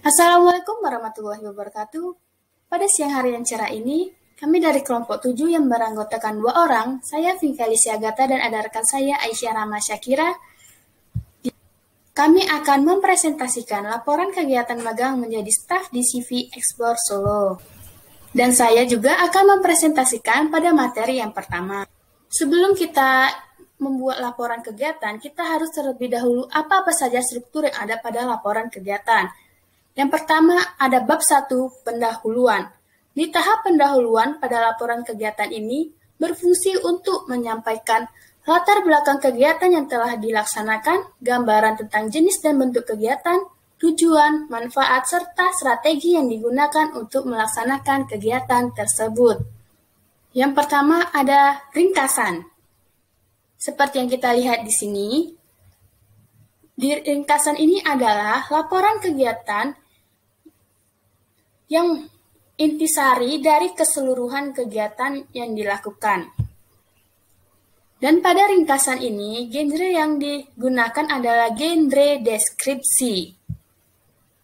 Assalamualaikum warahmatullahi wabarakatuh. Pada siang hari yang cerah ini, kami dari kelompok 7 yang beranggotakan 2 orang, saya Vinkalia Gata dan ada rekan saya Aisyah Rama Syakira. Kami akan mempresentasikan laporan kegiatan magang menjadi staf di CV Explore Solo. Dan saya juga akan mempresentasikan pada materi yang pertama. Sebelum kita membuat laporan kegiatan, kita harus terlebih dahulu apa saja struktur yang ada pada laporan kegiatan. Yang pertama ada bab 1 pendahuluan. Di tahap pendahuluan pada laporan kegiatan ini berfungsi untuk menyampaikan latar belakang kegiatan yang telah dilaksanakan, gambaran tentang jenis dan bentuk kegiatan, tujuan, manfaat, serta strategi yang digunakan untuk melaksanakan kegiatan tersebut. Yang pertama ada ringkasan. Seperti yang kita lihat di sini, di ringkasan ini adalah laporan kegiatan yang intisari dari keseluruhan kegiatan yang dilakukan. Dan pada ringkasan ini, genre yang digunakan adalah genre deskripsi.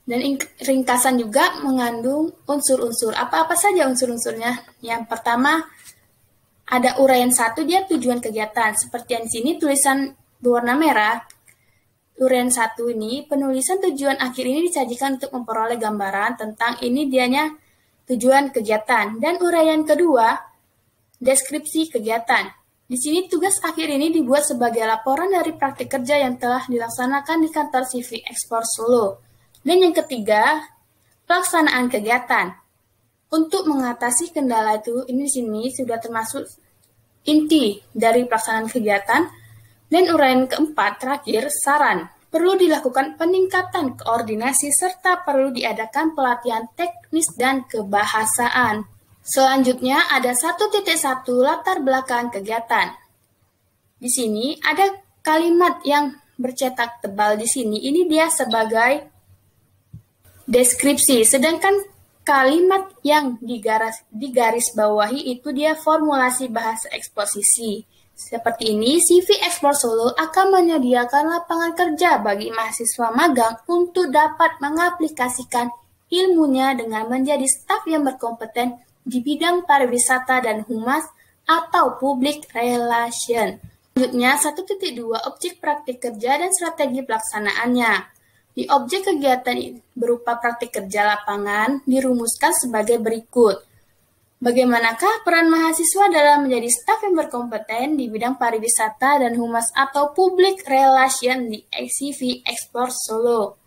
Dan ringkasan juga mengandung unsur-unsur. Apa-apa saja unsur-unsurnya? Yang pertama, ada uraian 1, dia tujuan kegiatan. Seperti yang di sini tulisan berwarna merah. Uraian 1 ini, penulisan tujuan akhir ini disajikan untuk memperoleh gambaran tentang ini dianya tujuan kegiatan. Dan uraian kedua, deskripsi kegiatan. Di sini tugas akhir ini dibuat sebagai laporan dari praktik kerja yang telah dilaksanakan di kantor CV Explore Solo. Dan yang ketiga, pelaksanaan kegiatan. Untuk mengatasi kendala itu, ini di sini sudah termasuk inti dari pelaksanaan kegiatan. Dan uraian keempat, terakhir, saran. Perlu dilakukan peningkatan koordinasi serta perlu diadakan pelatihan teknis dan kebahasaan. Selanjutnya ada 1.1 latar belakang kegiatan. Di sini ada kalimat yang bercetak tebal di sini. Ini dia sebagai deskripsi, sedangkan kalimat yang digaris bawahi itu dia formulasi bahasa eksposisi. Seperti ini, CV Explore Solo akan menyediakan lapangan kerja bagi mahasiswa magang untuk dapat mengaplikasikan ilmunya dengan menjadi staf yang berkompeten di bidang pariwisata dan humas atau public relation. Selanjutnya, 1.2 objek praktik kerja dan strategi pelaksanaannya. Di objek kegiatan berupa praktik kerja lapangan dirumuskan sebagai berikut. Bagaimanakah peran mahasiswa dalam menjadi staf yang berkompeten di bidang pariwisata dan humas atau public relation di CV Explore Solo?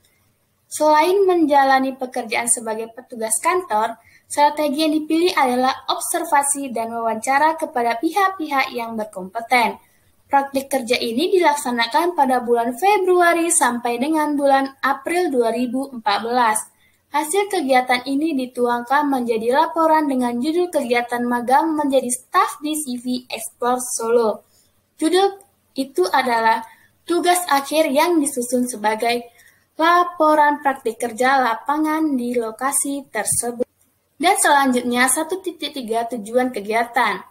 Selain menjalani pekerjaan sebagai petugas kantor, strategi yang dipilih adalah observasi dan wawancara kepada pihak-pihak yang berkompeten. Praktik kerja ini dilaksanakan pada bulan Februari sampai dengan bulan April 2014. Hasil kegiatan ini dituangkan menjadi laporan dengan judul kegiatan magang menjadi staf di CV Explore Solo. Judul itu adalah tugas akhir yang disusun sebagai laporan praktik kerja lapangan di lokasi tersebut. Dan selanjutnya 1.3 tujuan kegiatan.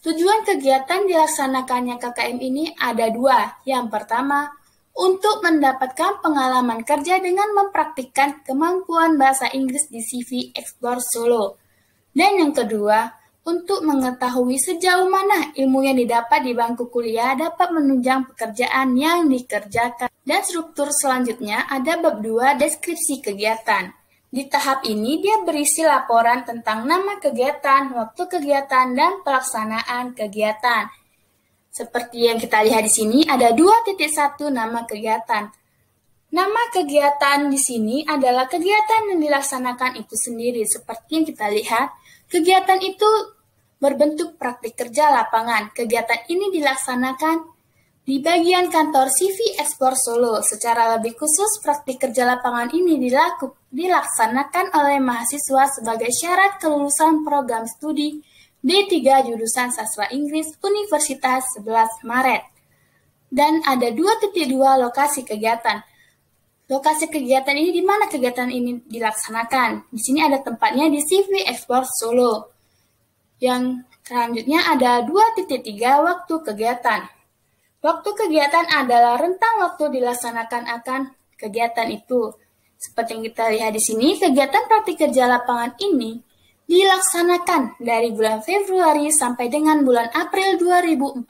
Tujuan kegiatan dilaksanakannya KKM ini ada 2. Yang pertama, untuk mendapatkan pengalaman kerja dengan mempraktikkan kemampuan bahasa Inggris di CV Explore Solo. Dan yang kedua, untuk mengetahui sejauh mana ilmu yang didapat di bangku kuliah dapat menunjang pekerjaan yang dikerjakan. Dan struktur selanjutnya ada bab 2 deskripsi kegiatan. Di tahap ini dia berisi laporan tentang nama kegiatan, waktu kegiatan, dan pelaksanaan kegiatan. Seperti yang kita lihat di sini ada 2.1 nama kegiatan. Nama kegiatan di sini adalah kegiatan yang dilaksanakan itu sendiri. Seperti yang kita lihat, kegiatan itu berbentuk praktik kerja lapangan. Kegiatan ini dilaksanakan di bagian kantor CV Explore Solo. Secara lebih khusus, praktik kerja lapangan ini dilaksanakan oleh mahasiswa sebagai syarat kelulusan program studi D3 jurusan Sastra Inggris Universitas 11 Maret. Dan ada 2.2 lokasi kegiatan. Lokasi kegiatan ini di mana kegiatan ini dilaksanakan? Di sini ada tempatnya di CV Explore Solo. Yang selanjutnya ada 2.3 waktu kegiatan. Waktu kegiatan adalah rentang waktu dilaksanakan akan kegiatan itu. Seperti yang kita lihat di sini, kegiatan praktik kerja lapangan ini dilaksanakan dari bulan Februari sampai dengan bulan April 2014.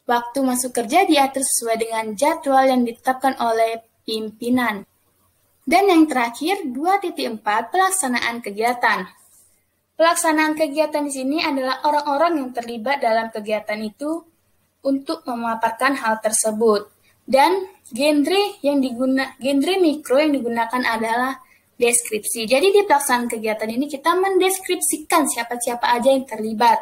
Waktu masuk kerja diatur sesuai dengan jadwal yang ditetapkan oleh pimpinan. Dan yang terakhir, 2.4 pelaksanaan kegiatan. Pelaksanaan kegiatan di sini adalah orang-orang yang terlibat dalam kegiatan itu untuk memaparkan hal tersebut. Dan genre mikro yang digunakan adalah deskripsi. Jadi di pelaksanaan kegiatan ini kita mendeskripsikan siapa-siapa aja yang terlibat.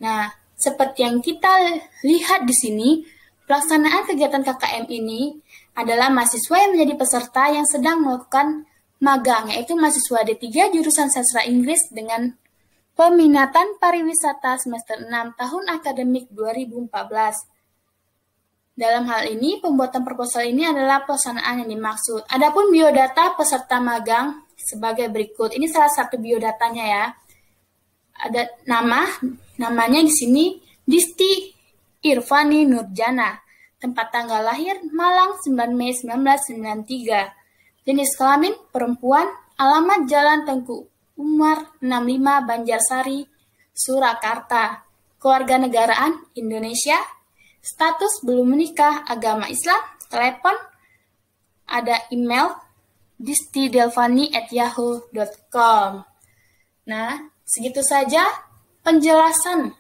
Nah, seperti yang kita lihat di sini, pelaksanaan kegiatan KKM ini adalah mahasiswa yang menjadi peserta yang sedang melakukan magang, yaitu mahasiswa D3 jurusan Sastra Inggris dengan peminatan pariwisata semester 6 tahun akademik 2014. Dalam hal ini, pembuatan proposal ini adalah pelaksanaan yang dimaksud. Adapun biodata peserta magang sebagai berikut. Ini salah satu biodatanya ya. Ada namanya di sini Disti Irvani Nurjana. Tempat tanggal lahir Malang 9 Mei 1993. Jenis kelamin perempuan, alamat Jalan Tengku Umar 65 Banjarsari, Surakarta. Kewarganegaraan Indonesia. Status belum menikah, agama Islam, telepon, ada email distidelvani@yahoo.com. Nah, segitu saja penjelasan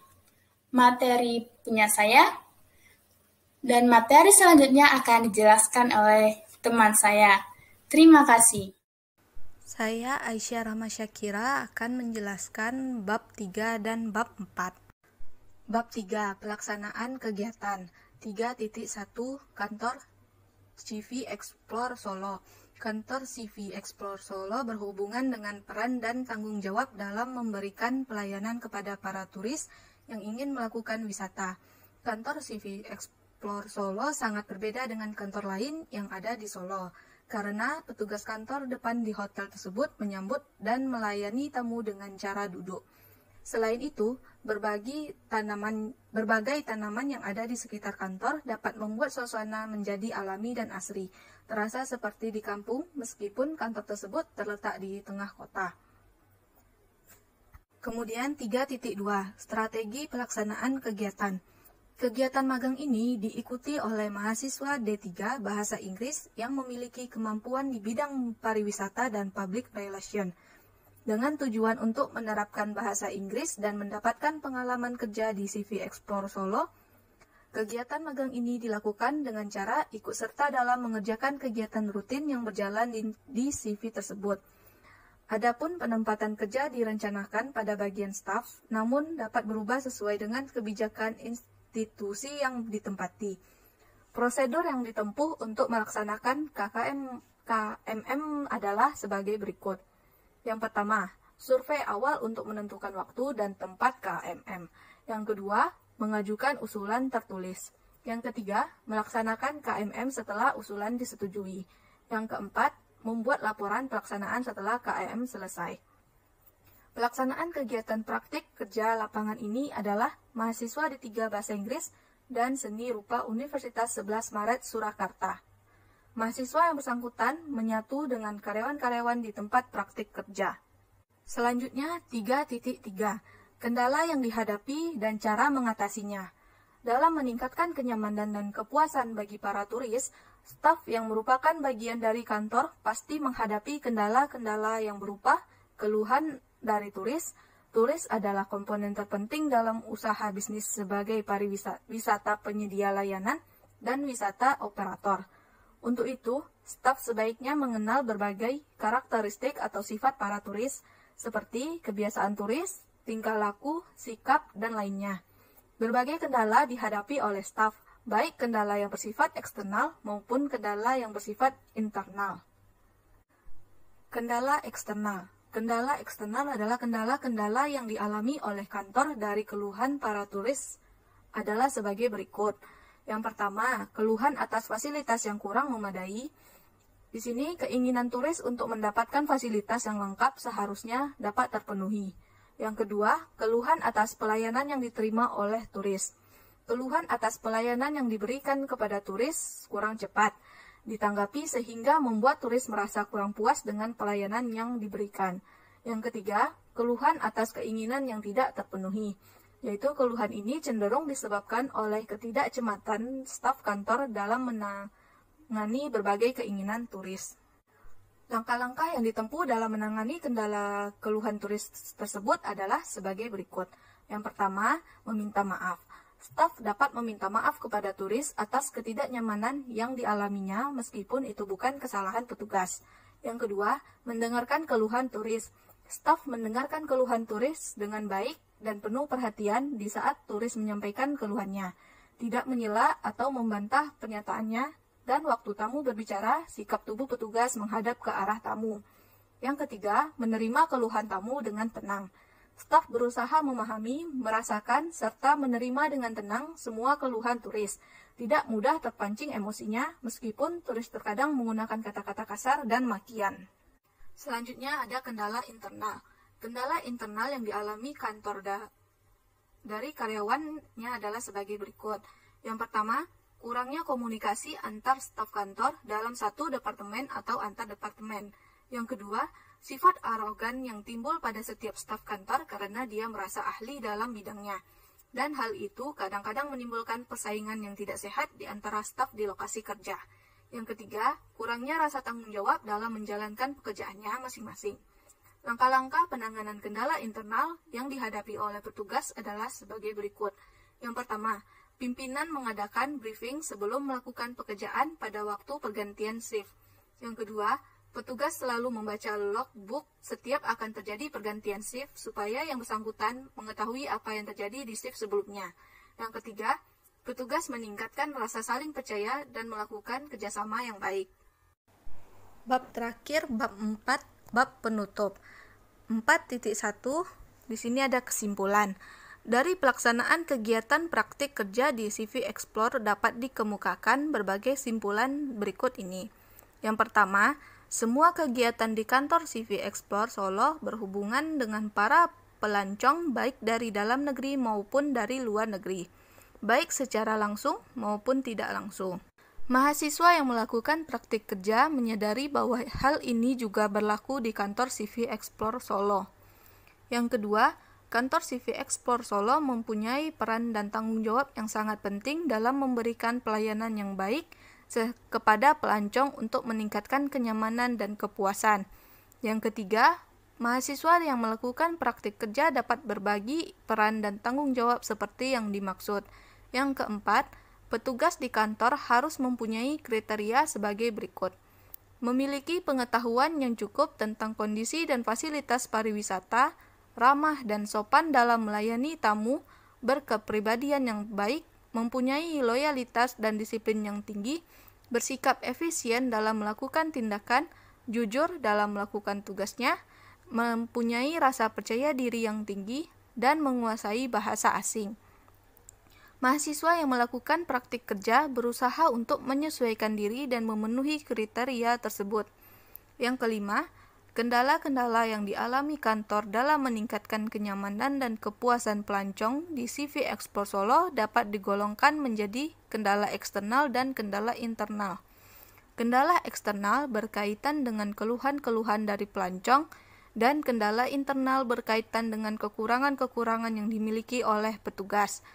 materi punya saya, dan materi selanjutnya akan dijelaskan oleh teman saya. Terima kasih. Saya Aisyah Rahma Syakira akan menjelaskan bab 3 dan bab 4. Bab 3, pelaksanaan kegiatan. 3.1 Kantor CV Explore Solo. Kantor CV Explore Solo berhubungan dengan peran dan tanggung jawab dalam memberikan pelayanan kepada para turis yang ingin melakukan wisata. Kantor CV Explore Solo sangat berbeda dengan kantor lain yang ada di Solo, karena petugas kantor depan di hotel tersebut menyambut dan melayani tamu dengan cara duduk. Selain itu, berbagai tanaman yang ada di sekitar kantor dapat membuat suasana menjadi alami dan asri, terasa seperti di kampung meskipun kantor tersebut terletak di tengah kota. Kemudian 3.2, strategi pelaksanaan kegiatan. Kegiatan magang ini diikuti oleh mahasiswa D3 Bahasa Inggris yang memiliki kemampuan di bidang pariwisata dan public relation, dengan tujuan untuk menerapkan bahasa Inggris dan mendapatkan pengalaman kerja di CV Explore Solo. Kegiatan magang ini dilakukan dengan cara ikut serta dalam mengerjakan kegiatan rutin yang berjalan di CV tersebut. Adapun penempatan kerja direncanakan pada bagian staf, namun dapat berubah sesuai dengan kebijakan institusi yang ditempati. Prosedur yang ditempuh untuk melaksanakan KMM adalah sebagai berikut. Yang pertama, survei awal untuk menentukan waktu dan tempat KMM. Yang kedua, mengajukan usulan tertulis. Yang ketiga, melaksanakan KMM setelah usulan disetujui. Yang keempat, membuat laporan pelaksanaan setelah KMM selesai. Pelaksanaan kegiatan praktik kerja lapangan ini adalah mahasiswa D3 Bahasa Inggris dan Seni Rupa Universitas 11 Maret Surakarta. Mahasiswa yang bersangkutan menyatu dengan karyawan-karyawan di tempat praktik kerja. Selanjutnya 3.3, kendala yang dihadapi dan cara mengatasinya. Dalam meningkatkan kenyamanan dan kepuasan bagi para turis, staf yang merupakan bagian dari kantor pasti menghadapi kendala-kendala yang berupa keluhan dari turis. Turis adalah komponen terpenting dalam usaha bisnis sebagai pariwisata penyedia layanan dan wisata operator. Untuk itu, staf sebaiknya mengenal berbagai karakteristik atau sifat para turis, seperti kebiasaan turis, tingkah laku, sikap, dan lainnya. Berbagai kendala dihadapi oleh staf, baik kendala yang bersifat eksternal maupun kendala yang bersifat internal. Kendala eksternal. Kendala eksternal adalah kendala-kendala yang dialami oleh kantor dari keluhan para turis adalah sebagai berikut. Yang pertama, keluhan atas fasilitas yang kurang memadai. Di sini, keinginan turis untuk mendapatkan fasilitas yang lengkap seharusnya dapat terpenuhi. Yang kedua, keluhan atas pelayanan yang diterima oleh turis. Keluhan atas pelayanan yang diberikan kepada turis kurang cepat. ditanggapi sehingga membuat turis merasa kurang puas dengan pelayanan yang diberikan. Yang ketiga, keluhan atas keinginan yang tidak terpenuhi, yaitu keluhan ini cenderung disebabkan oleh ketidakcermatan staf kantor dalam menangani berbagai keinginan turis. Langkah-langkah yang ditempuh dalam menangani kendala keluhan turis tersebut adalah sebagai berikut. Yang pertama, meminta maaf. Staf dapat meminta maaf kepada turis atas ketidaknyamanan yang dialaminya meskipun itu bukan kesalahan petugas. Yang kedua, mendengarkan keluhan turis. Staf mendengarkan keluhan turis dengan baik dan penuh perhatian di saat turis menyampaikan keluhannya, tidak menyela atau membantah pernyataannya, dan waktu tamu berbicara, sikap tubuh petugas menghadap ke arah tamu. Yang ketiga, menerima keluhan tamu dengan tenang. Staf berusaha memahami, merasakan, serta menerima dengan tenang semua keluhan turis. Tidak mudah terpancing emosinya, meskipun turis terkadang menggunakan kata-kata kasar dan makian. Selanjutnya ada kendala internal. Kendala internal yang dialami kantor dari karyawannya adalah sebagai berikut. Yang pertama, kurangnya komunikasi antar staf kantor dalam satu departemen atau antar departemen. Yang kedua, sifat arogan yang timbul pada setiap staf kantor karena dia merasa ahli dalam bidangnya. Dan hal itu kadang-kadang menimbulkan persaingan yang tidak sehat di antara staf di lokasi kerja. Yang ketiga, kurangnya rasa tanggung jawab dalam menjalankan pekerjaannya masing-masing. Langkah-langkah penanganan kendala internal yang dihadapi oleh petugas adalah sebagai berikut. Yang pertama, pimpinan mengadakan briefing sebelum melakukan pekerjaan pada waktu pergantian shift. Yang kedua, petugas selalu membaca logbook setiap akan terjadi pergantian shift supaya yang bersangkutan mengetahui apa yang terjadi di shift sebelumnya. Yang ketiga, petugas meningkatkan rasa saling percaya dan melakukan kerjasama yang baik. Bab terakhir, bab 4, bab penutup. 4.1, di sini ada kesimpulan. Dari pelaksanaan kegiatan praktik kerja di CV Explore dapat dikemukakan berbagai simpulan berikut ini. Yang pertama, semua kegiatan di kantor CV Explore Solo berhubungan dengan para pelancong baik dari dalam negeri maupun dari luar negeri, baik secara langsung maupun tidak langsung. Mahasiswa yang melakukan praktik kerja menyadari bahwa hal ini juga berlaku di kantor CV Explore Solo. Yang kedua, kantor CV Explore Solo mempunyai peran dan tanggung jawab yang sangat penting dalam memberikan pelayanan yang baik kepada pelancong untuk meningkatkan kenyamanan dan kepuasan. Yang ketiga, mahasiswa yang melakukan praktik kerja dapat berbagi peran dan tanggung jawab seperti yang dimaksud. Yang keempat, petugas di kantor harus mempunyai kriteria sebagai berikut. Memiliki pengetahuan yang cukup tentang kondisi dan fasilitas pariwisata, ramah dan sopan dalam melayani tamu, berkepribadian yang baik, mempunyai loyalitas dan disiplin yang tinggi, bersikap efisien dalam melakukan tindakan, jujur dalam melakukan tugasnya, mempunyai rasa percaya diri yang tinggi, dan menguasai bahasa asing. Mahasiswa yang melakukan praktik kerja berusaha untuk menyesuaikan diri dan memenuhi kriteria tersebut. Yang kelima, kendala-kendala yang dialami kantor dalam meningkatkan kenyamanan dan kepuasan pelancong di CV Explore Solo dapat digolongkan menjadi kendala eksternal dan kendala internal. Kendala eksternal berkaitan dengan keluhan-keluhan dari pelancong, dan kendala internal berkaitan dengan kekurangan-kekurangan yang dimiliki oleh petugas.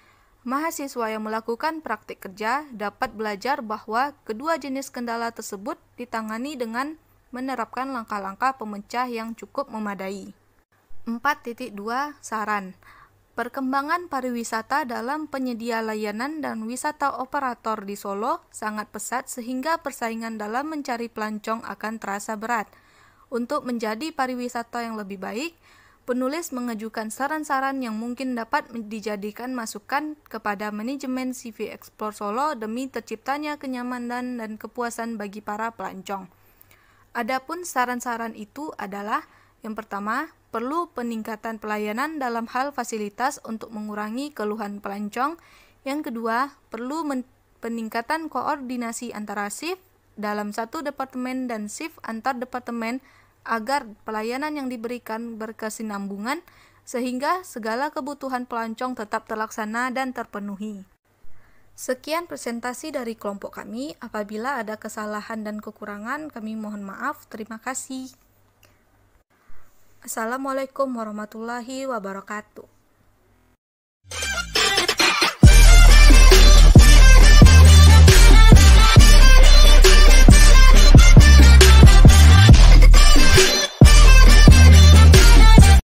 Mahasiswa yang melakukan praktik kerja dapat belajar bahwa kedua jenis kendala tersebut ditangani dengan menerapkan langkah-langkah pemecah yang cukup memadai. 4.2 Saran. Perkembangan pariwisata dalam penyedia layanan dan wisata operator di Solo sangat pesat sehingga persaingan dalam mencari pelancong akan terasa berat. Untuk menjadi pariwisata yang lebih baik, penulis mengajukan saran-saran yang mungkin dapat dijadikan masukan kepada manajemen CV Explore Solo demi terciptanya kenyamanan dan kepuasan bagi para pelancong. Adapun saran-saran itu adalah, yang pertama, perlu peningkatan pelayanan dalam hal fasilitas untuk mengurangi keluhan pelancong. Yang kedua, perlu peningkatan koordinasi antara shift dalam satu departemen dan shift antar departemen agar pelayanan yang diberikan berkesinambungan sehingga segala kebutuhan pelancong tetap terlaksana dan terpenuhi. Sekian presentasi dari kelompok kami. Apabila ada kesalahan dan kekurangan, kami mohon maaf. Terima kasih. Assalamualaikum warahmatullahi wabarakatuh.